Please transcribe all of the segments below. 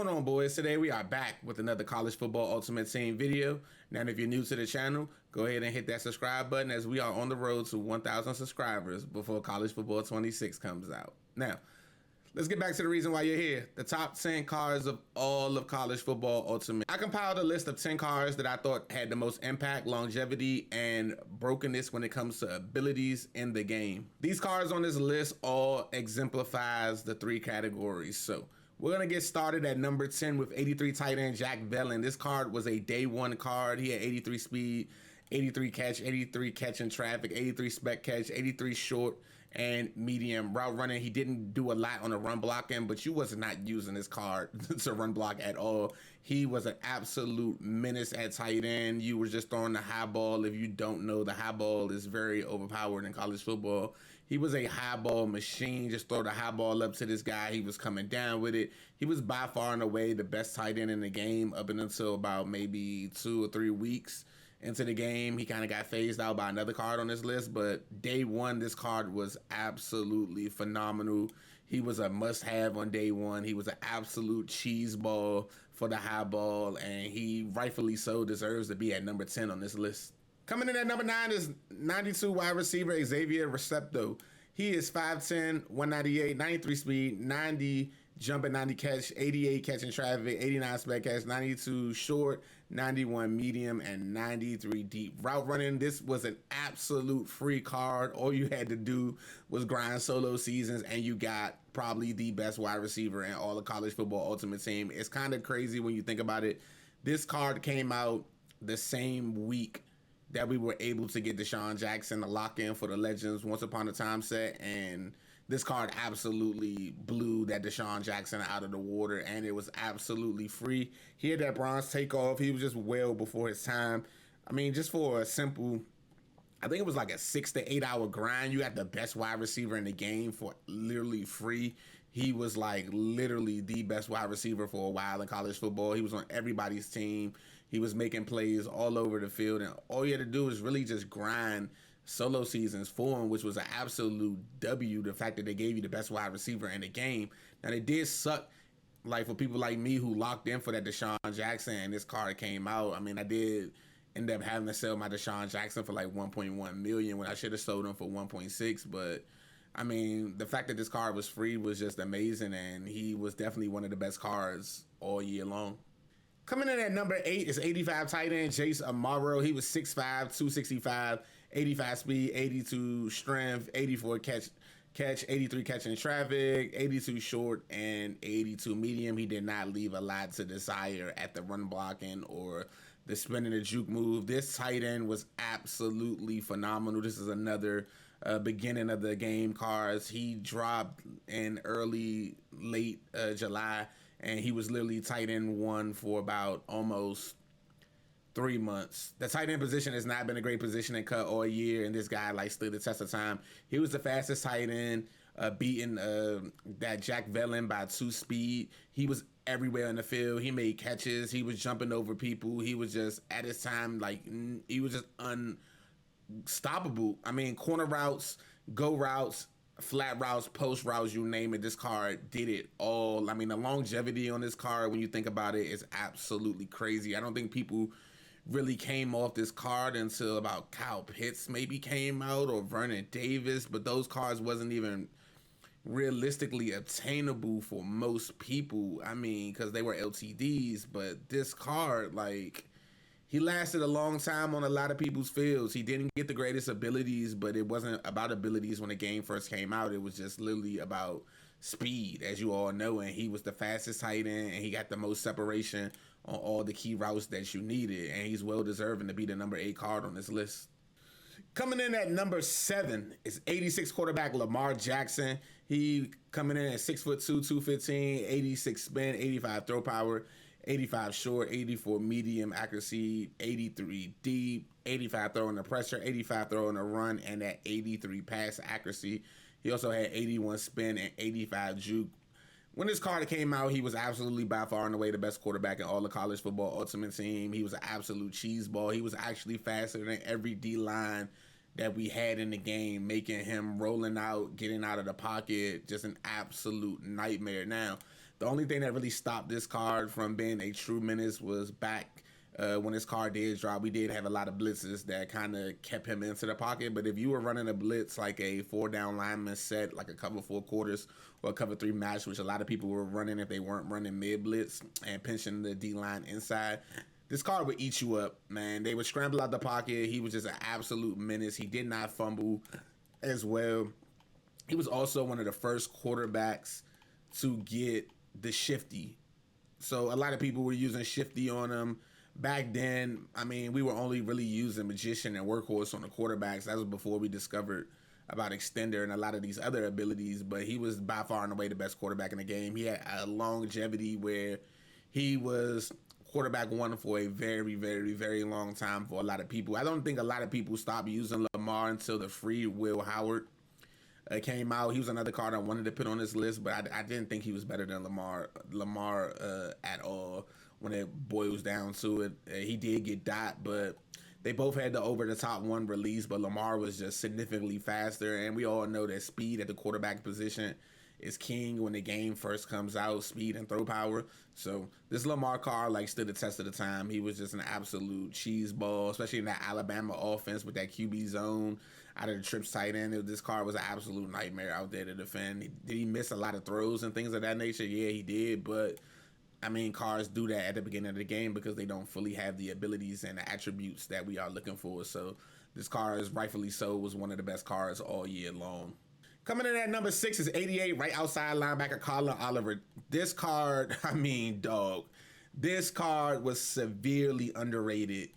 going on, boys? Today we are back with another College Football Ultimate Team video. Now, if you're new to the channel, go ahead and hit that subscribe button as we are on the road to 1,000 subscribers before College Football 26 comes out. Now, let's get back to the reason why you're here. The top 10 cards of all of College Football Ultimate. I compiled a list of 10 cards that I thought had the most impact, longevity, and brokenness when it comes to abilities in the game. These cards on this list all exemplifies the three categories. So we're going to get started at number 10 with 83 tight end Jack Velon. This card was a day one card. He had 83 speed, 83 catch, 83 catch in traffic, 83 spec catch, 83 short and medium route running. He didn't do a lot on the run blocking, but you was not using this card to run block at all. He was an absolute menace at tight end. You were just throwing the high ball. If you don't know, the high ball is very overpowered in college football. He was a high ball machine. Just throw the high ball up to this guy. He was coming down with it. He was by far and away the best tight end in the game up until about maybe 2 or 3 weeks into the game. He kind of got phased out by another card on this list, but day one, this card was absolutely phenomenal. He was a must-have on day one. He was an absolute cheese ball for the high ball, and he rightfully so deserves to be at number 10 on this list. Coming in at number 9 is 92 wide receiver Xavier Reedo. He is 5'10", 198, 93 speed, 90 jumping, 90 catch, 88 catching traffic, 89 spec catch, 92 short, 91 medium, and 93 deep route running. This was an absolute free card. All you had to do was grind solo seasons, and you got probably the best wide receiver in all of College Football Ultimate Team. It's kind of crazy when you think about it. This card came out the same week that we were able to get Deshaun Jackson to lock in for the Legends Once Upon a Time set, and this card absolutely blew that Deshaun Jackson out of the water, and it was absolutely free. He had that bronze takeoff. He was just well before his time. I mean, just for a simple, I think it was like a 6 to 8 hour grind, you got the best wide receiver in the game for literally free. He was like literally the best wide receiver for a while in college football. He was on everybody's team. He was making plays all over the field, and all you had to do was really just grind solo seasons for him, which was an absolute W, the fact that they gave you the best wide receiver in the game. Now, they did suck, like, for people like me who locked in for that Deshaun Jackson and this card came out. I mean, I did end up having to sell my Deshaun Jackson for like 1.1 million when I should have sold him for 1.6, but I mean, the fact that this card was free was just amazing, and he was definitely one of the best cards all year long. Coming in at number 8 is 85 tight end Jace Amaro. He was 6'5", 265, 85 speed, 82 strength, 84 catch, 83 catching traffic, 82 short, and 82 medium. He did not leave a lot to desire at the run blocking or the spin and the juke move. This tight end was absolutely phenomenal. This is another beginning of the game cards. He dropped in late July, and he was literally tight end 1 for about almost 3 months. The tight end position has not been a great position and cut all year, and this guy like stood the test of time. He was the fastest tight end, beating that Jack Velon by 2 speed. He was everywhere in the field. He made catches. He was jumping over people. He was just, at his time, like, he was just unstoppable. I mean, corner routes, go routes, flat routes, post routes, you name it, this card did it all. I mean, the longevity on this card, when you think about it, is absolutely crazy. I don't think people really came off this card until about Kyle Pitts maybe came out, or Vernon Davis, but those cards wasn't even realistically obtainable for most people. I mean, because they were LTDs, but this card, like, he lasted a long time on a lot of people's fields. He didn't get the greatest abilities, but it wasn't about abilities when the game first came out. It was just literally about speed, as you all know, and he was the fastest tight end, and he got the most separation on all the key routes that you needed, and he's well deserving to be the number 8 card on this list. Coming in at number 7 is 86 quarterback Lamar Jackson. He coming in at 6'2", 215, 86 spin, 85 throw power, 85 short, 84 medium accuracy, 83 deep, 85 throwing the pressure, 85 throwing the run, and that 83 pass accuracy. He also had 81 spin and 85 juke. When this card came out, he was absolutely by far and away the best quarterback in all the College Football Ultimate Team. He was an absolute cheeseball. He was actually faster than every D-line that we had in the game, making him rolling out, getting out of the pocket, just an absolute nightmare. Now, The only thing that really stopped this card from being a true menace was back when his card did drop. We did have a lot of blitzes that kind of kept him into the pocket. But if you were running a blitz like a 4-down lineman set, like a cover 4 quarters or a cover 3 match, which a lot of people were running if they weren't running mid blitz and pinching the D line inside, this card would eat you up, man. They would scramble out the pocket. He was just an absolute menace. He did not fumble as well. He was also one of the first quarterbacks to get the shifty. So a lot of people were using shifty on him. Back then, I mean, we were only really using magician and workhorse on the quarterbacks. That was before we discovered about extender and a lot of these other abilities. But he was by far and away the best quarterback in the game. He had a longevity where he was quarterback one for a very, very, very long time for a lot of people. I don't think a lot of people stopped using Lamar until the free Will Howard came out. He was another card I wanted to put on this list, but I didn't think he was better than Lamar at all. When it boils down to it, he did get dot, but they both had the over-the-top one release, but Lamar was just significantly faster, and we all know that speed at the quarterback position is king when the game first comes out, speed and throw power. So this Lamar card stood the test of the time. He was just an absolute cheese ball, especially in that Alabama offense with that QB zone out of the trips tight end. This card was an absolute nightmare out there to defend. Did he miss a lot of throws and things of that nature? Yeah, he did, but I mean, cards do that at the beginning of the game because they don't fully have the abilities and the attributes that we are looking for. So this card, is rightfully so, was one of the best cards all year long. Coming in at number 6 is 88, right outside linebacker Colin Oliver. This card, I mean, dog, this card was severely underrated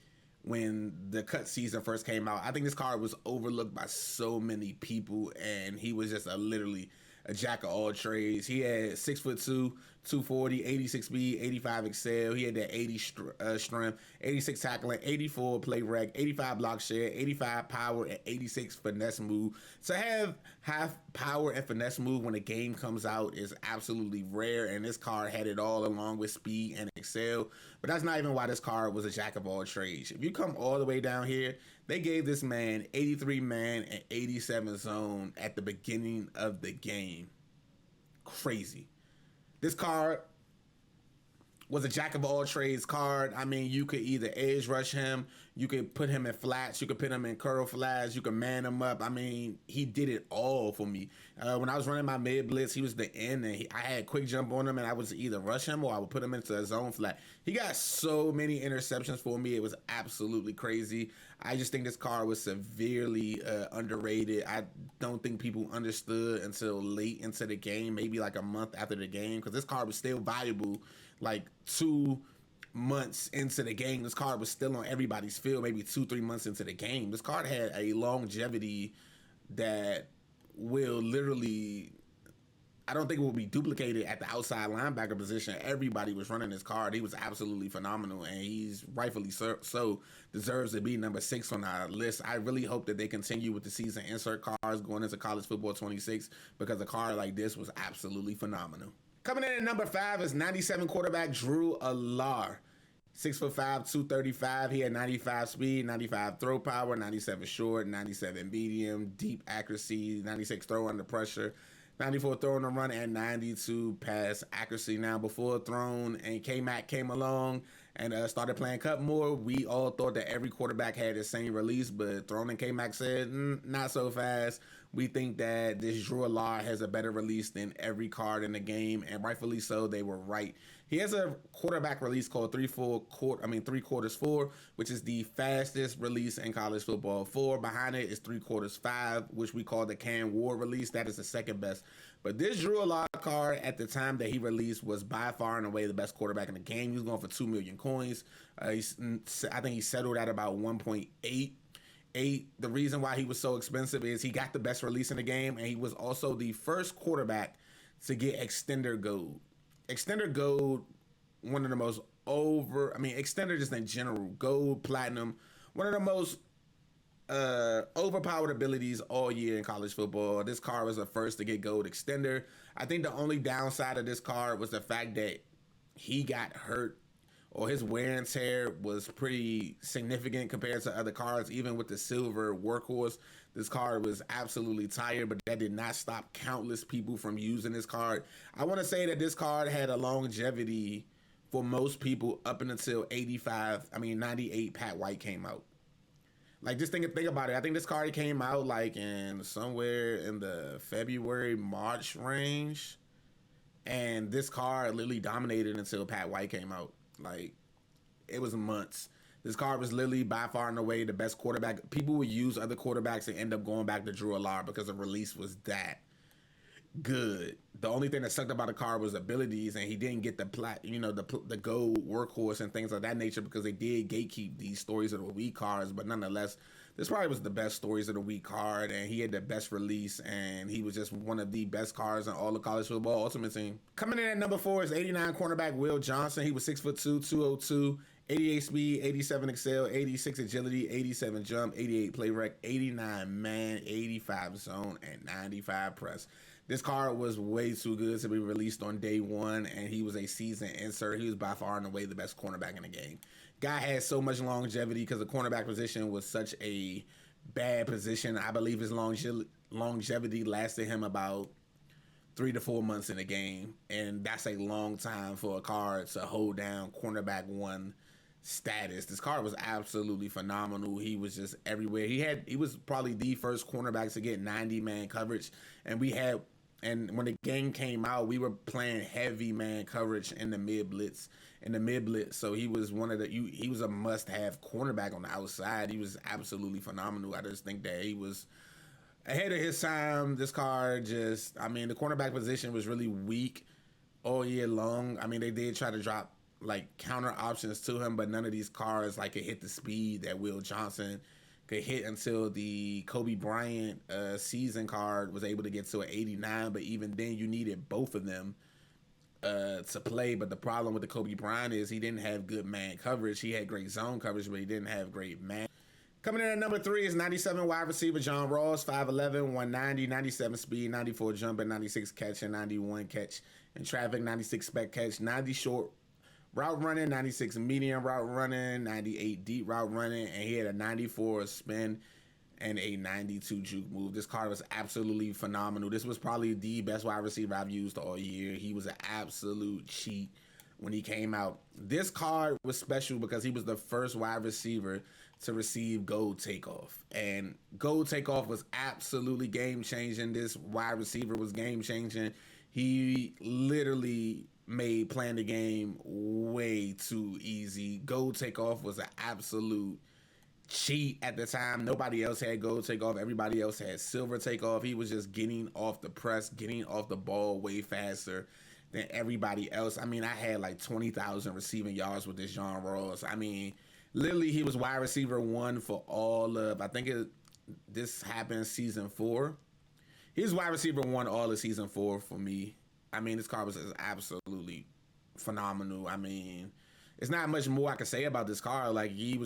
when the cut season first came out. I think this card was overlooked by so many people, and he was just literally a jack of all trades. He had 6'2", 240, 86 speed, 85 excel. He had that 80 strength, 86 tackling, 84 play rec, 85 block share, 85 power, and 86 finesse move. To have half power and finesse move when a game comes out is absolutely rare, and this card had it all along with speed and excel. But that's not even why this card was a jack of all trades. If you come all the way down here, they gave this man 83 man and 87 zone at the beginning of the game. Crazy. This card was a jack of all trades card. I mean, you could either edge rush him, you could put him in flats, you could put him in curl flats, you could man him up. I mean, he did it all for me. When I was running my mid blitz, he was the end, and I had quick jump on him, and I would either rush him or I would put him into a zone flat. He got so many interceptions for me. It was absolutely crazy. I just think this card was severely underrated. I don't think people understood until late into the game, maybe like a month after the game, because this card was still valuable 2 months into the game. This card was still on everybody's field, maybe 2-3 months into the game. This card had a longevity that will literally, I don't think it will be duplicated at the outside linebacker position. Everybody was running this card. He was absolutely phenomenal, and he's rightfully so deserves to be number 6 on our list. I really hope that they continue with the season insert cards going into college football 26, because a card like this was absolutely phenomenal. Coming in at number 5 is 97 quarterback Drew Allar. 6'5", 235. He had 95 speed, 95 throw power, 97 short, 97 medium, deep accuracy, 96 throw under pressure, 94 throw on the run, and 92 pass accuracy. Now, before Throne and K-Mac came along and started playing cut more, we all thought that every quarterback had the same release, but Throne and K-Mac said, not so fast. We think that this Drew Allar has a better release than every card in the game, and rightfully so, they were right. He has a quarterback release called 3/4, which is the fastest release in college football. 4 behind it is 3/4 5, which we call the Cam Ward release. That is the second best. But this Drew Allar card at the time that he released was by far and away the best quarterback in the game. He was going for 2 million coins. I think he settled at about 1.8. The reason why he was so expensive is he got the best release in the game, and he was also the first quarterback to get extender gold. Extender gold, one of the most extender just in general, gold, platinum, one of the most overpowered abilities all year in college football. This card was the first to get gold extender. I think the only downside of this card was the fact that he got hurt or his wear and tear was pretty significant compared to other cards. Even with the silver workhorse, this card was absolutely tired, but that did not stop countless people from using this card. I want to say that this card had a longevity for most people up until 98 Pat White came out. Like, just think about it. I think this card came out like in somewhere in the February, March range. And this card literally dominated until Pat White came out. Like, it was months. This card was literally by far and away the best quarterback. People would use other quarterbacks and end up going back to Drew Allar because the release was that good. The only thing that sucked about the card was abilities, and he didn't get the gold workhorse and things of that nature because they did gatekeep these stories of the week cards. But nonetheless, this probably was the best stories of the week card, and he had the best release, and he was just one of the best cards in all the college football Ultimate Team. Coming in at number 4 is 89 cornerback Will Johnson. He was 6'2", 202, 88 speed, 87 excel, 86 agility, 87 jump, 88 play rec, 89 man, 85 zone, and 95 press. This card was way too good to be released on day one, and he was a season insert. He was by far and away the best cornerback in the game. Guy had so much longevity because the cornerback position was such a bad position. I believe his longevity lasted him about 3 to 4 months in the game, and that's a long time for a card to hold down cornerback 1 status. This card was absolutely phenomenal. He was just everywhere. He was probably the first cornerback to get 90-man coverage, and when the game came out, we were playing heavy man coverage in the mid blitz. So he was he was a must-have cornerback on the outside. He was absolutely phenomenal. I just think that he was ahead of his time. This card the cornerback position was really weak all year long. I mean, they did try to drop like counter options to him, but none of these cards like could hit the speed that Will Johnson could hit until the Kobe Bryant season card was able to get to an 89. But even then, you needed both of them to play. But the problem with the Kobe Bryant is he didn't have good man coverage. He had great zone coverage, but he didn't have great man. Coming in at number 3 is 97 wide receiver John Ross, 5'11", 190, 97 speed, 94 jump, and 96 catch, and 91 catch in traffic, 96 spec catch, 90 short route running, 96 medium route running, 98 deep route running, and he had a 94 spin and a 92 juke move. This card was absolutely phenomenal. This was probably the best wide receiver I've used all year. He was an absolute cheat when he came out. This card was special because he was the first wide receiver to receive gold takeoff. And gold takeoff was absolutely game-changing. This wide receiver was game-changing. He literally made playing the game way too easy. Gold takeoff was an absolute cheat at the time. Nobody else had gold takeoff. Everybody else had silver takeoff. He was just getting off the press, getting off the ball way faster than everybody else. I mean, I had like 20,000 receiving yards with this John Ross. I mean, literally he was wide receiver 1 for all of, this happened season 4. He was wide receiver 1 all of season 4 for me. I mean, this card was just absolutely phenomenal. I mean, it's not much more I can say about this card. Like, he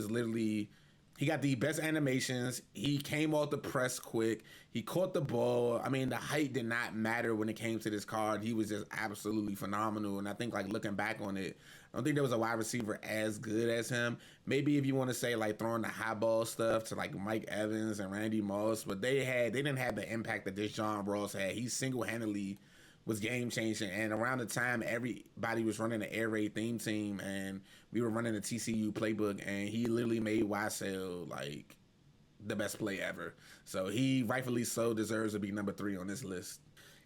got the best animations. He came off the press quick. He caught the ball. I mean, the height did not matter when it came to this card. He was just absolutely phenomenal. And I think, like, looking back on it, I don't think there was a wide receiver as good as him. Maybe if you want to say, like, throwing the high ball stuff to, like, Mike Evans and Randy Moss, but they didn't have the impact that this John Ross had. He single-handedly was game-changing, and around the time everybody was running the air raid theme team, and we were running the TCU playbook, and he literally made YSL like the best play ever. So he rightfully so deserves to be number 3 on this list.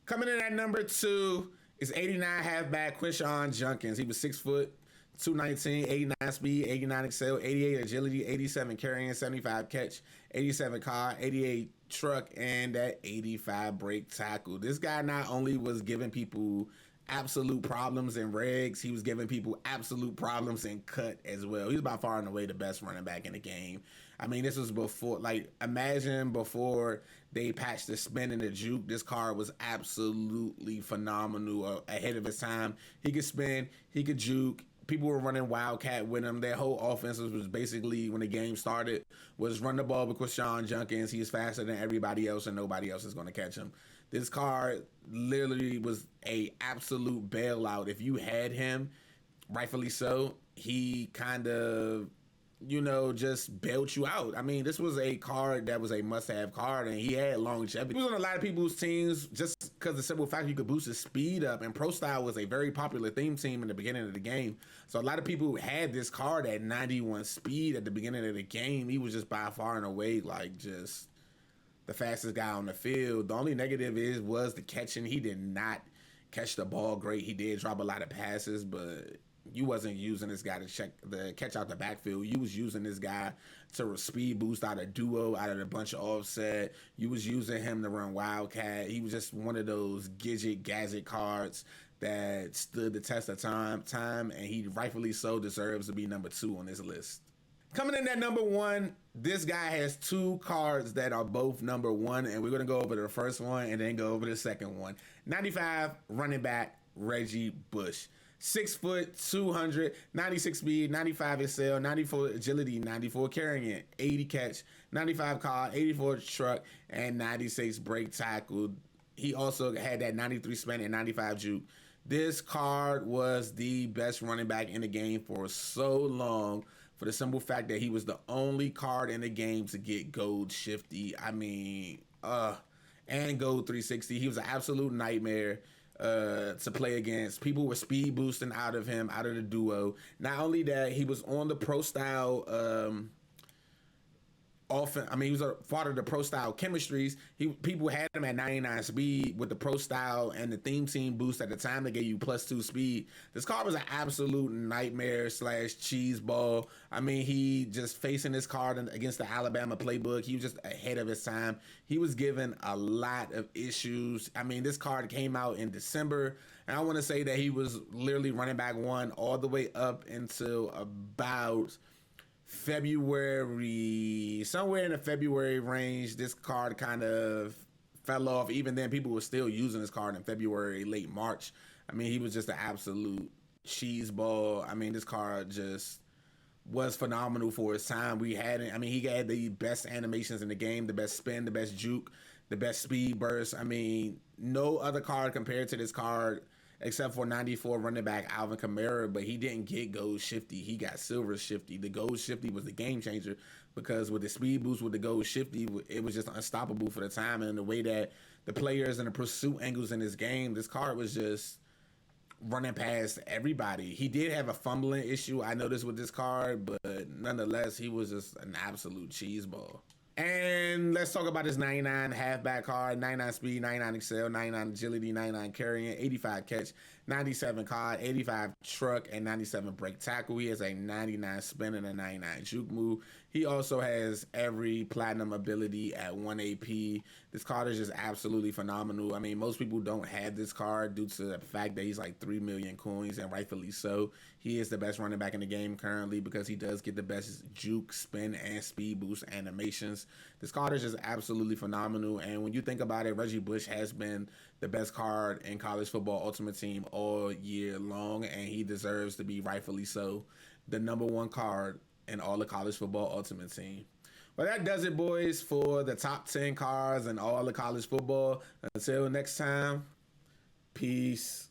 Coming in at number 2 is 89 halfback Quinshon Junkkins. He was 6 foot, 219, 89 speed, 89 excel, 88 agility, 87 carrying, 75 catch, 87 car, 88 truck, and that 85 break tackle. This guy not only was giving people absolute problems in regs, he was giving people absolute problems in cut as well. He's by far and away the best running back in the game. I mean, this was before, like, imagine before they patched the spin and the juke. This card was absolutely phenomenal, ahead of his time. He could spin, he could juke. People were running Wildcat with him. Their whole offense was basically, when the game started, was run the ball with Quinshon Junkkins. He's faster than everybody else, and nobody else is going to catch him. This card literally was a absolute bailout. If you had him, rightfully so, he kind of, you know, just bailed you out. I mean, this was a card that was a must-have card, and he had longevity. He was on a lot of people's teams just because the simple fact you could boost his speed up, and Pro Style was a very popular theme team in the beginning of the game. So a lot of people had this card at 91 speed at the beginning of the game. He was just by far and away, like, just the fastest guy on the field. The only negative was the catching. He did not catch the ball great. He did drop a lot of passes, but you wasn't using this guy to catch out the backfield. You was using this guy to speed boost out of duo, out of a bunch of offset. You was using him to run Wildcat. He was just one of those gadget cards that stood the test of time, and he rightfully so deserves to be number 2 on this list. Coming in at number 1, this guy has 2 cards that are both number 1, and we're going to go over the first one and then go over the second one. 95 running back Reggie Bush. 6 foot, 200, 96 speed, 95 excel, 94 agility, 94 carrying, 80 catch, 95 car, 84 truck, and 96 break tackle. He also had that 93 spin and 95 juke. This card was the best running back in the game for so long, for the simple fact that he was the only card in the game to get gold shifty. I mean, and gold 360. He was an absolute nightmare to play against. People were speed boosting out of him, out of the duo. Not only that, he was on the Pro Style often. I mean, he was a part of the Pro Style chemistries. People had him at 99 speed with the Pro Style and the theme team boost at the time. They gave you +2 speed. This card was an absolute nightmare / cheese ball. I mean, he just facing this card against the Alabama playbook. He was just ahead of his time. He was given a lot of issues. I mean, this card came out in December, and I want to say that he was literally running back 1 all the way up until about February, somewhere in the February range. This card kind of fell off. Even then, people were still using this card in February, late March. I mean, he was just an absolute cheese ball. I mean, this card just was phenomenal for his time. We had it. I mean, he had the best animations in the game, the best spin, the best juke, the best speed burst. I mean, no other card compared to this card except for 94 running back Alvin Kamara, but he didn't get gold shifty. He got silver shifty. The gold shifty was the game changer because with the speed boost with the gold shifty, it was just unstoppable for the time, and the way that the players and the pursuit angles in this game, this card was just running past everybody. He did have a fumbling issue, I noticed, with this card, but nonetheless, he was just an absolute cheese ball. And let's talk about this 99 halfback card. 99 speed, 99 excel, 99 agility, 99 carrying, 85 catch, 97 card, 85 truck, and 97 break tackle. He has a 99 spin and a 99 juke move. He also has every platinum ability at 1 AP. This card is just absolutely phenomenal. I mean, most people don't have this card due to the fact that he's like 3 million coins, and rightfully so. He is the best running back in the game currently because he does get the best juke, spin, and speed boost animations. This card is just absolutely phenomenal, and when you think about it, Reggie Bush has been the best card in college football Ultimate Team all year long, and he deserves to be rightfully so the number 1 card in all the college football Ultimate Team. Well, that does it, boys, for the top 10 cards in all the college football. Until next time, peace.